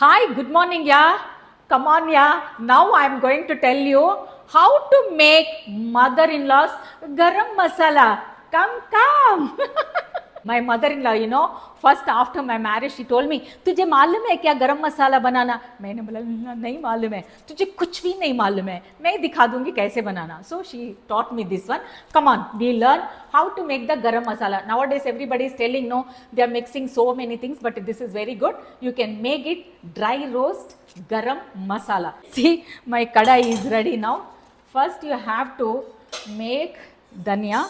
Hi, good morning, yeah. Come on, yeah. Now I'm going to tell you how to make mother-in-law's garam masala. Come. My mother-in-law, first after my marriage, she told me, तुझे मालूम है क्या गरम मसाला बनाना? मैंने बोला नहीं मालूम है. तुझे कुछ भी नहीं मालूम है. मैं दिखा दूंगी कैसे बनाना. So she taught me this one. Come on, we learn how to make the garam masala. Nowadays everybody is telling no, they are mixing so many things, but this is very good. You can make it dry roast garam masala. See, my kadai is ready now. First you have to make dhania.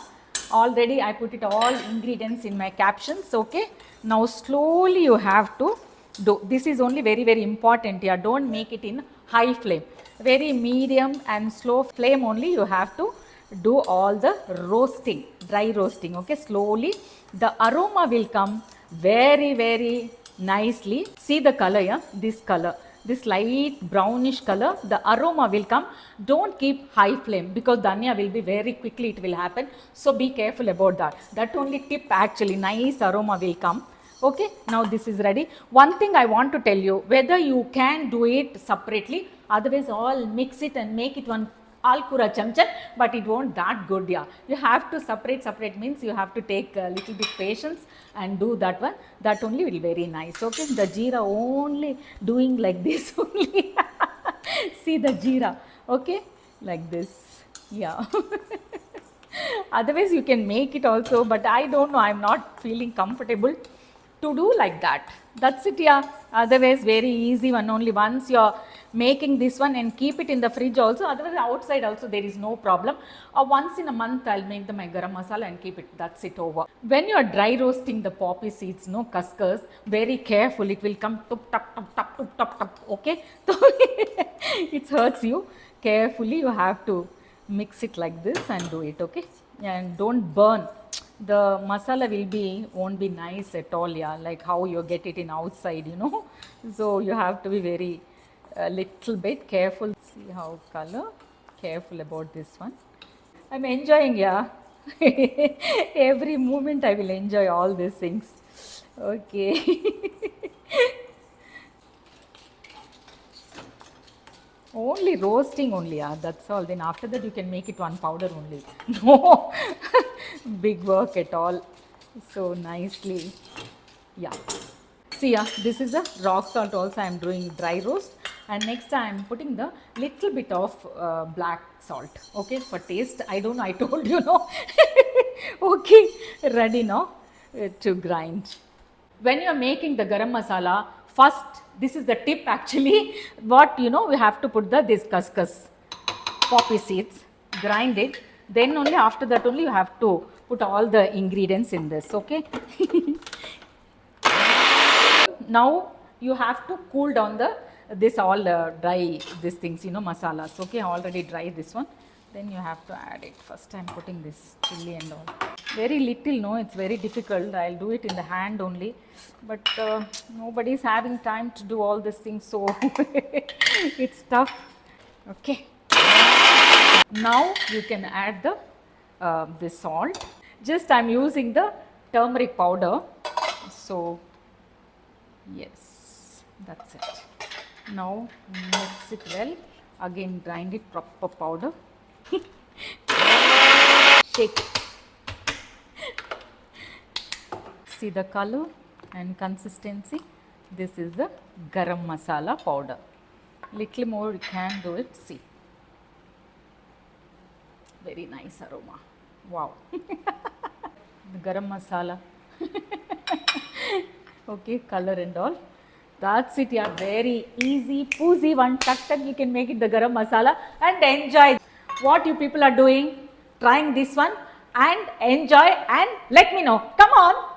Already I put it all ingredients in my captions. Okay, now slowly you have to do. This is only very important. Yeah, don't make it in high flame. Very medium and slow flame only you have to do all the roasting, dry roasting. Okay, slowly the aroma will come very nicely. See the color, yeah, this color, this light brownish color, the aroma will come. Don't keep high flame because dhania will be very quickly, it will happen. So be careful about that. That only tip actually, nice aroma will come. Okay, now this is ready. One thing I want to tell you, whether you can do it separately, otherwise all mix it and make it one alkura chamchan, but it won't that good. Yeah, you have to separate means you have to take a little bit patience and do that one. That only will be very nice. Okay, the jeera only doing like this only. See the jeera, okay, like this. Yeah. Otherwise you can make it also, but I don't know, I'm not feeling comfortable to do like that. That's it, yeah. Otherwise very easy one, only once you're making this one and keep it in the fridge also, otherwise outside also there is no problem. Once in a month I'll make my garam masala and keep it, that's it, over. When you are dry roasting the poppy seeds, no cuscus, very careful, it will come tup tup, okay. So it hurts you. Carefully you have to mix it like this and do it, okay, and don't burn. The masala won't be nice at all, yeah, like how you get it in outside, so you have to be very little bit careful. See how color, careful about this one. I'm enjoying, yeah. Every moment I will enjoy all these things. Okay. Only roasting only, yeah, that's all. Then after that you can make it one powder only. No big work at all. So nicely, yeah. See, yeah, this is a rock salt also I am doing dry roast, and next I am putting the little bit of black salt, okay, for taste. I don't know, I told you, no. Okay, ready now to grind. When you are making the garam masala, first, this is the tip actually, what we have to put this cuscus, poppy seeds, grind it, then only after that only you have to put all the ingredients in this, okay. Now you have to cool down this all dry these things, masalas, okay, already dry this one. Then you have to add it. First I am putting this chili and all. Very little, no, it's very difficult. I'll do it in the hand only, but nobody is having time to do all these things, so it's tough. Okay. Now you can add the salt. Just I'm using the turmeric powder. So yes, that's it. Now mix it well. Again grind it proper powder. Shake it. See the color and consistency. This is the garam masala powder. Little more you can do it. See, very nice aroma. Wow. The garam masala. Okay, color and all. That's it, yeah. Very easy poosy one. Tuck you can make it the garam masala and enjoy. What you people are doing, trying this one and enjoy and let me know. Come on.